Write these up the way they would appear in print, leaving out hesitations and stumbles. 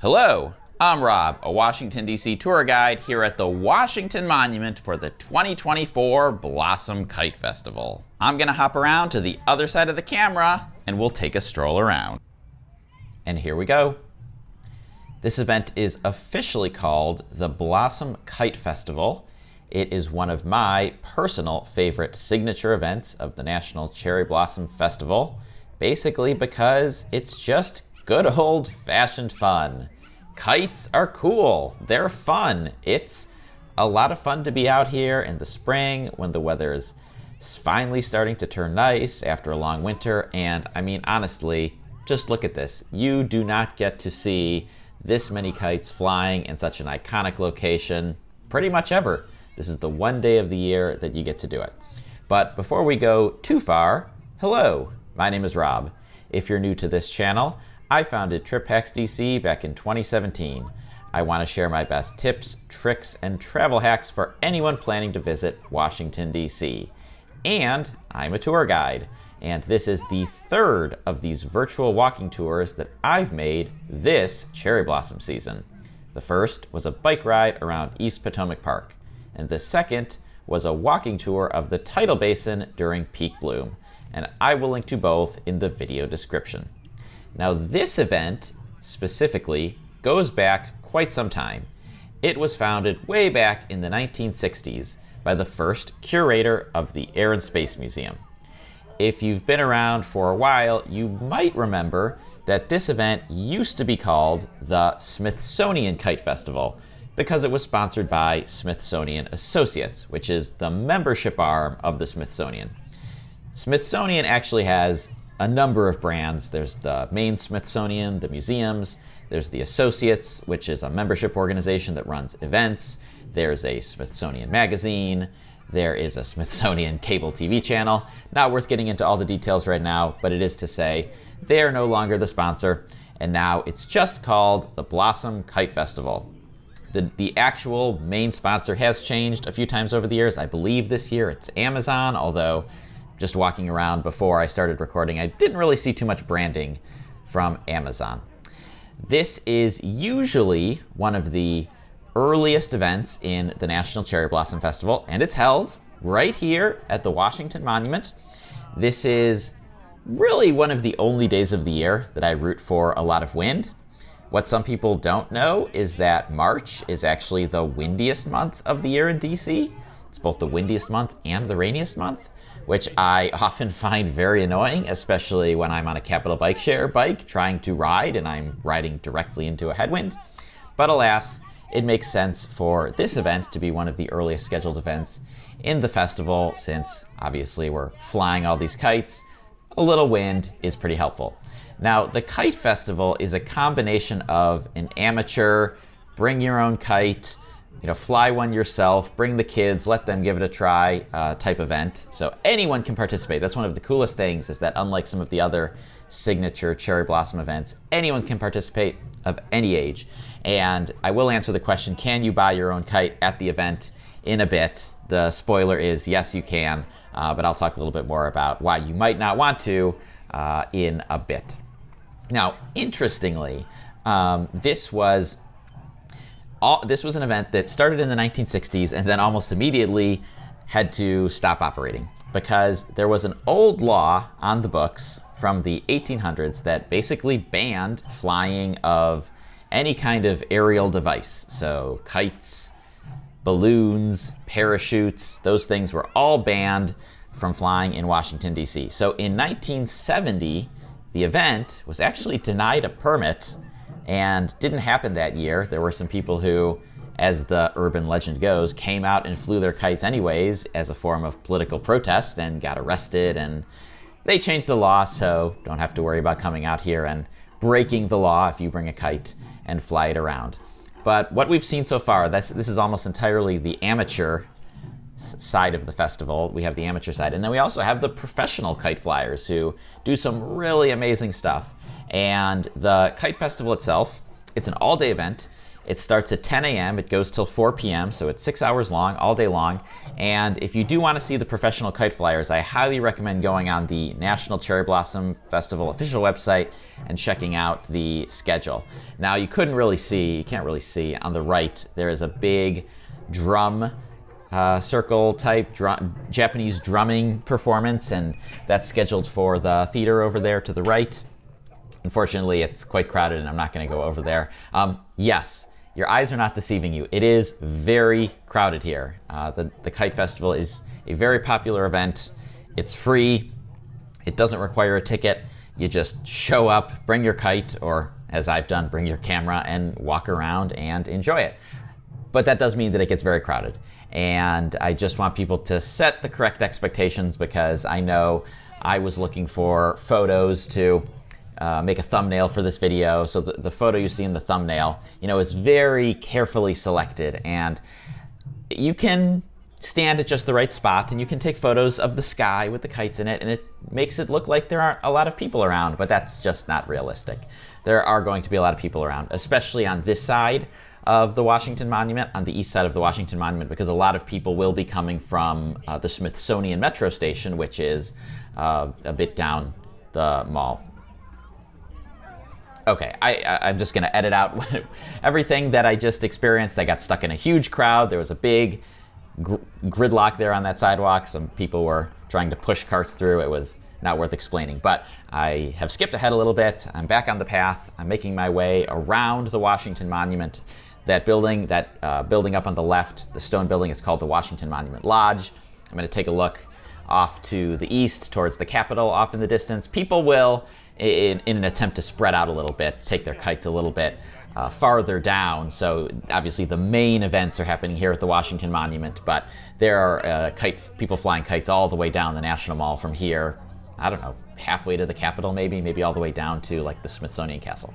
Hello, I'm Rob, a Washington, D.C. tour guide here at the Washington Monument for the 2024 Blossom Kite Festival. I'm gonna hop around to the other side of the camera and we'll take a stroll around. And here we go. This event is officially called the Blossom Kite Festival. It is one of my personal favorite signature events of the National Cherry Blossom Festival, basically because it's just good old-fashioned fun. Kites are cool. They're fun. It's a lot of fun to be out here in the spring when the weather is finally starting to turn nice after a long winter. And I mean, honestly, just look at this. You do not get to see this many kites flying in such an iconic location pretty much ever. This is the one day of the year that you get to do it. But before we go too far, hello, my name is Rob. If you're new to this channel, I founded Trip Hacks DC back in 2017. I want to share my best tips, tricks, and travel hacks for anyone planning to visit Washington, D.C. And I'm a tour guide, and this is the third of these virtual walking tours that I've made this cherry blossom season. The first was a bike ride around East Potomac Park, and the second was a walking tour of the tidal basin during peak bloom, and I will link to both in the video description. Now this event specifically goes back quite some time. It was founded way back in the 1960s by the first curator of the Air and Space Museum. If you've been around for a while, you might remember that this event used to be called the Smithsonian Kite Festival because it was sponsored by Smithsonian Associates, which is the membership arm of the Smithsonian. Smithsonian actually has a number of brands. There's the main Smithsonian, the museums, there's the Associates, which is a membership organization that runs events, there's a Smithsonian magazine, there is a Smithsonian cable TV channel. Not worth getting into all the details right now, but it is to say they are no longer the sponsor, and now it's just called the Blossom Kite Festival. The actual main sponsor has changed a few times over the years. I believe this year it's Amazon, although just walking around before I started recording, I didn't really see too much branding from Amazon. This is usually one of the earliest events in the National Cherry Blossom Festival, and it's held right here at the Washington Monument. This is really one of the only days of the year that I root for a lot of wind. What some people don't know is that March is actually the windiest month of the year in DC. It's both the windiest month and the rainiest month, which I often find very annoying, especially when I'm on a Capital Bike Share bike trying to ride and I'm riding directly into a headwind. But alas, it makes sense for this event to be one of the earliest scheduled events in the festival since obviously we're flying all these kites. A little wind is pretty helpful. Now, the Kite Festival is a combination of an amateur, bring your own kite, fly one yourself, bring the kids, let them give it a try type event. So anyone can participate. That's one of the coolest things is that unlike some of the other signature cherry blossom events, anyone can participate of any age. And I will answer the question, can you buy your own kite at the event in a bit? The spoiler is yes, you can, but I'll talk a little bit more about why you might not want to in a bit. Now, interestingly, this was an event that started in the 1960s and then almost immediately had to stop operating because there was an old law on the books from the 1800s that basically banned flying of any kind of aerial device. So kites, balloons, parachutes, those things were all banned from flying in Washington, D.C. So in 1970, the event was actually denied a permit and didn't happen that year. There were some people who, as the urban legend goes, came out and flew their kites anyways as a form of political protest and got arrested, and they changed the law, so don't have to worry about coming out here and breaking the law if you bring a kite and fly it around. But what we've seen so far, this is almost entirely the amateur side of the festival. We have the amateur side, and then we also have the professional kite flyers who do some really amazing stuff. And the Kite Festival itself, it's an all-day event. It starts at 10 a.m. It goes till 4 p.m., so it's 6 hours long, all day long. And if you do want to see the professional kite flyers, I highly recommend going on the National Cherry Blossom Festival official website and checking out the schedule. Now, you can't really see, on the right, there is a big drum circle type Japanese drumming performance, and that's scheduled for the theater over there to the right. Unfortunately, it's quite crowded and I'm not going to go over there. Yes, your eyes are not deceiving you. It is very crowded here. The Kite Festival is a very popular event. It's free. It doesn't require a ticket. You just show up, bring your kite, or as I've done, bring your camera and walk around and enjoy it. But that does mean that it gets very crowded. And I just want people to set the correct expectations, because I know I was looking for photos to make a thumbnail for this video. So the photo you see in the thumbnail, is very carefully selected, and you can stand at just the right spot and you can take photos of the sky with the kites in it, and it makes it look like there aren't a lot of people around, but that's just not realistic. There are going to be a lot of people around, especially on this side of the Washington Monument, on the east side of the Washington Monument, because a lot of people will be coming from the Smithsonian Metro Station, which is a bit down the mall. Okay, I'm just gonna edit out everything that I just experienced. I got stuck in a huge crowd. There was a big gridlock there on that sidewalk. Some people were trying to push carts through. It was not worth explaining, but I have skipped ahead a little bit. I'm back on the path. I'm making my way around the Washington Monument. That building up on the left, the stone building, is called the Washington Monument Lodge. I'm gonna take a look off to the east towards the Capitol off in the distance. People will, in an attempt to spread out a little bit, take their kites a little bit farther down. So obviously the main events are happening here at the Washington Monument, but there are people flying kites all the way down the National Mall from here, I don't know, halfway to the Capitol maybe all the way down to like the Smithsonian Castle.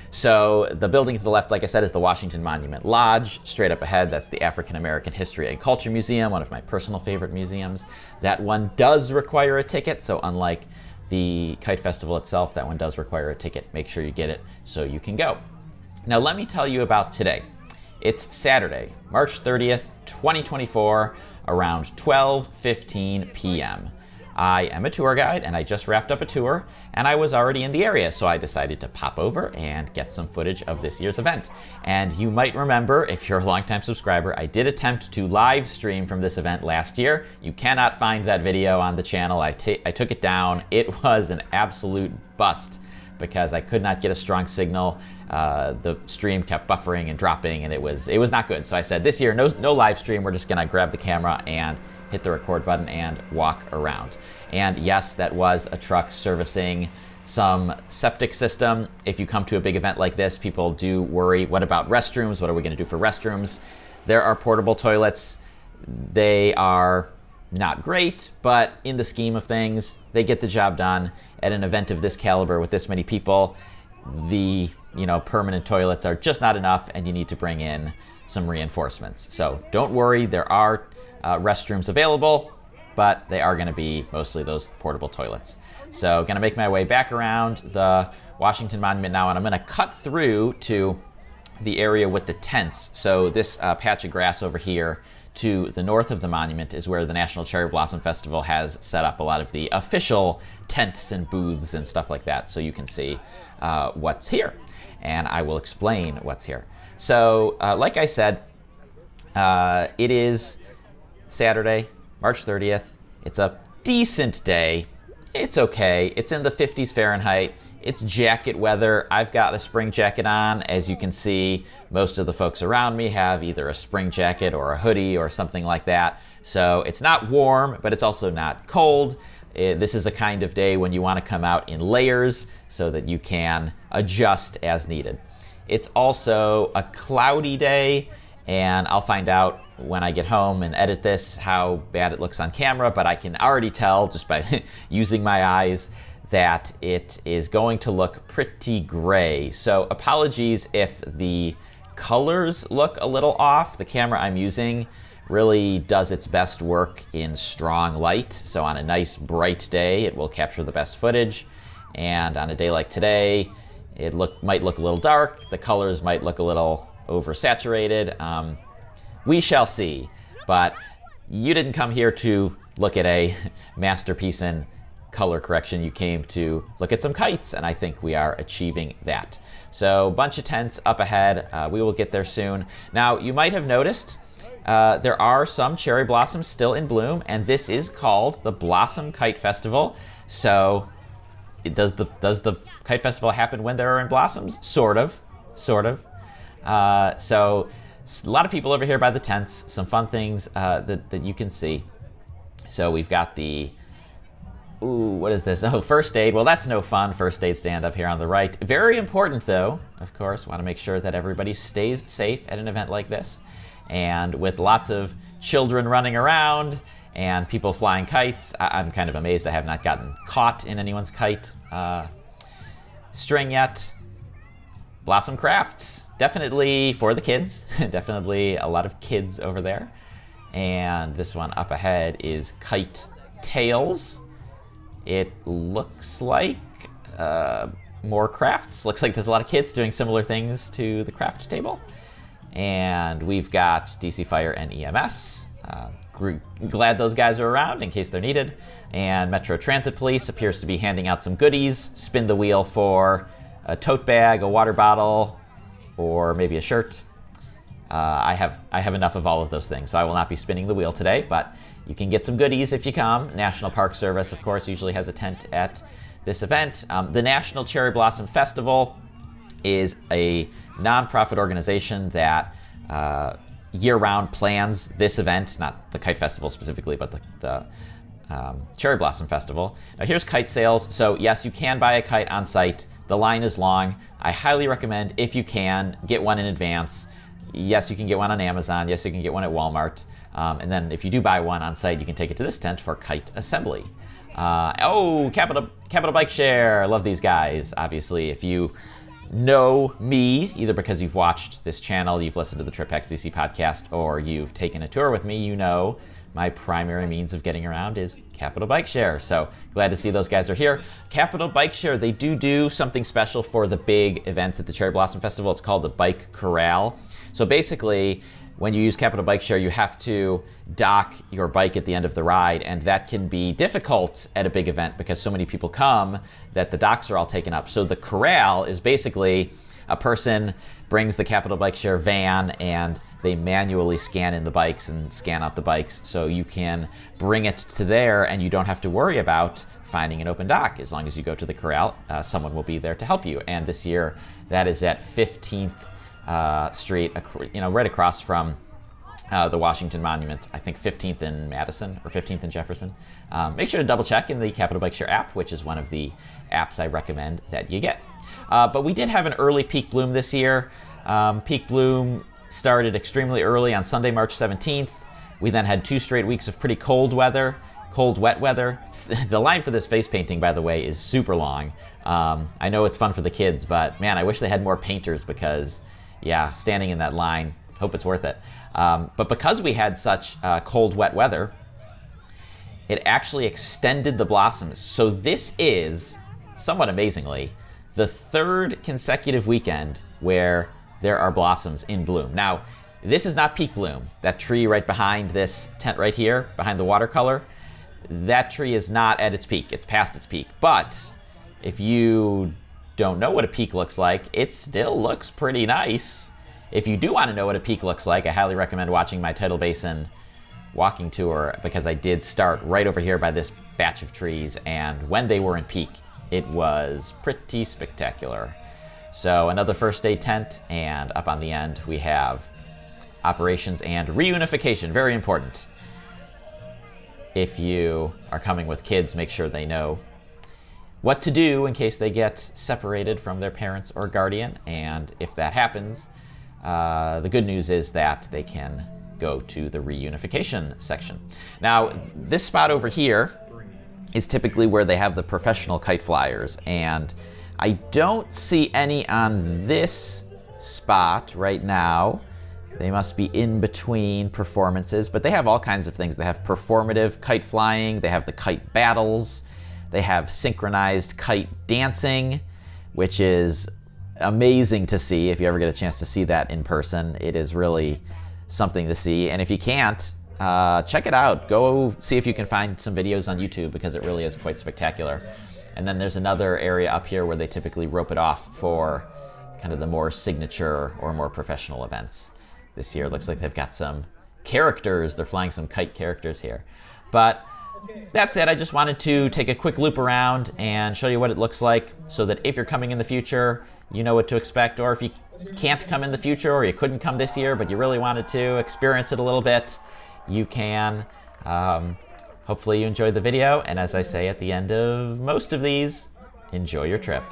So the building to the left, like I said, is the Washington Monument Lodge. Straight up ahead, that's the African American History and Culture Museum, one of my personal favorite museums. That one does require a ticket, so unlike the Kite Festival itself, that one does require a ticket. Make sure you get it so you can go. Now let me tell you about today. It's Saturday, March 30th, 2024, around 12:15 p.m. I am a tour guide, and I just wrapped up a tour, and I was already in the area, so I decided to pop over and get some footage of this year's event. And you might remember, if you're a longtime subscriber, I did attempt to live stream from this event last year. You cannot find that video on the channel. I took it down. It was an absolute bust because I could not get a strong signal. The stream kept buffering and dropping, and it was not good. So I said, this year, no live stream. We're just gonna grab the camera and hit the record button and walk around. And yes, that was a truck servicing some septic system. If you come to a big event like this, people do worry, what about restrooms? What are we gonna do for restrooms? There are portable toilets. They are not great, but in the scheme of things, they get the job done. At an event of this caliber with this many people, the permanent toilets are just not enough, and you need to bring in some reinforcements. So don't worry, there are restrooms available, but they are gonna be mostly those portable toilets. So gonna make my way back around the Washington Monument now, and I'm gonna cut through to the area with the tents. So this patch of grass over here to the north of the monument is where the National Cherry Blossom Festival has set up a lot of the official tents and booths and stuff like that, so you can see what's here. And I will explain what's here. So like I said, it is Saturday, March 30th. It's a decent day. It's okay. It's in the 50s Fahrenheit. It's jacket weather. I've got a spring jacket on. As you can see, most of the folks around me have either a spring jacket or a hoodie or something like that. So it's not warm, but it's also not cold. This is a kind of day when you want to come out in layers so that you can adjust as needed. It's also a cloudy day, and I'll find out when I get home and edit this how bad it looks on camera, but I can already tell just by using my eyes that it is going to look pretty gray. So apologies if the colors look a little off. The camera I'm using really does its best work in strong light. So on a nice bright day, it will capture the best footage. And on a day like today, it might look a little dark. The colors might look a little oversaturated. We shall see. But you didn't come here to look at a masterpiece in color correction. You came to look at some kites, and I think we are achieving that. So, bunch of tents up ahead. We will get there soon. Now, you might have noticed there are some cherry blossoms still in bloom, and this is called the Blossom Kite Festival. So, does the kite festival happen when there are in blossoms? Sort of. So, a lot of people over here by the tents. Some fun things that you can see. So we've got the, what is this? Oh, first aid. Well, that's no fun. First aid stand up here on the right. Very important, though, of course. Want to make sure that everybody stays safe at an event like this. And with lots of children running around and people flying kites, I'm kind of amazed I have not gotten caught in anyone's kite string yet. Blossom crafts, definitely for the kids. Definitely a lot of kids over there. And this one up ahead is kite tails. It looks like more crafts. Looks like there's a lot of kids doing similar things to the craft table. And we've got DC Fire and EMS. Glad those guys are around in case they're needed. And Metro Transit Police appears to be handing out some goodies. Spin the wheel for a tote bag, a water bottle, or maybe a shirt. I have enough of all of those things, so I will not be spinning the wheel today, but you can get some goodies if you come. National Park Service, of course, usually has a tent at this event. The National Cherry Blossom Festival is a nonprofit organization that year-round plans this event, not the kite festival specifically, but the Cherry Blossom Festival. Now here's kite sales. So yes, you can buy a kite on site. The line is long. I highly recommend, if you can, get one in advance. Yes, you can get one on Amazon. Yes, you can get one at Walmart. And then if you do buy one on site, you can take it to this tent for kite assembly. Capital Bike Share. Love these guys. Obviously, if you know me, either because you've watched this channel, you've listened to the Trip Hacks DC podcast, or you've taken a tour with me, you know my primary means of getting around is Capital Bike Share. So glad to see those guys are here. Capital Bike Share, they do something special for the big events at the Cherry Blossom Festival. It's called the Bike Corral. So basically, when you use Capital Bike Share, you have to dock your bike at the end of the ride, and that can be difficult at a big event because so many people come that the docks are all taken up. So the corral is basically a person brings the Capital Bike Share van and they manually scan in the bikes and scan out the bikes, so you can bring it to there and you don't have to worry about finding an open dock. As long as you go to the corral, someone will be there to help you. And this year, that is at 15th Street, right across from the Washington Monument. I think 15th in Madison or 15th in Jefferson. Make sure to double check in the Capital Bike Share app, which is one of the apps I recommend that you get. But we did have an early peak bloom this year. Peak bloom started extremely early on Sunday, March 17th. We then had 2 straight weeks of pretty cold, wet weather. The line for this face painting, by the way, is super long. I know it's fun for the kids, but man, I wish they had more painters because, yeah, standing in that line, hope it's worth it. But because we had such cold, wet weather, it actually extended the blossoms. So this is, somewhat amazingly, the 3rd consecutive weekend where there are blossoms in bloom. Now, this is not peak bloom. That tree right behind this tent right here, behind the watercolor, that tree is not at its peak. It's past its peak. But if you don't know what a peak looks like, it still looks pretty nice. If you do want to know what a peak looks like, I highly recommend watching my Tidal Basin walking tour, because I did start right over here by this batch of trees, and when they were in peak, it was pretty spectacular. So another first aid tent, and up on the end we have operations and reunification, very important. If you are coming with kids, make sure they know what to do in case they get separated from their parents or guardian, and if that happens, the good news is that they can go to the reunification section. Now, this spot over here is typically where they have the professional kite flyers, and I don't see any on this spot right now. They must be in between performances, but they have all kinds of things. They have performative kite flying, they have the kite battles, they have synchronized kite dancing, which is amazing to see. If you ever get a chance to see that in person, it is really something to see. And if you can't, check it out. Go see if you can find some videos on YouTube, because it really is quite spectacular. And then there's another area up here where they typically rope it off for kind of the more signature or more professional events. This year it looks like they've got some characters. They're flying some kite characters here. But that's it. I just wanted to take a quick loop around and show you what it looks like, so that if you're coming in the future, you know what to expect. Or if you can't come in the future, or you couldn't come this year, but you really wanted to experience it a little bit, you can. Hopefully you enjoyed the video. And as I say at the end of most of these, enjoy your trip.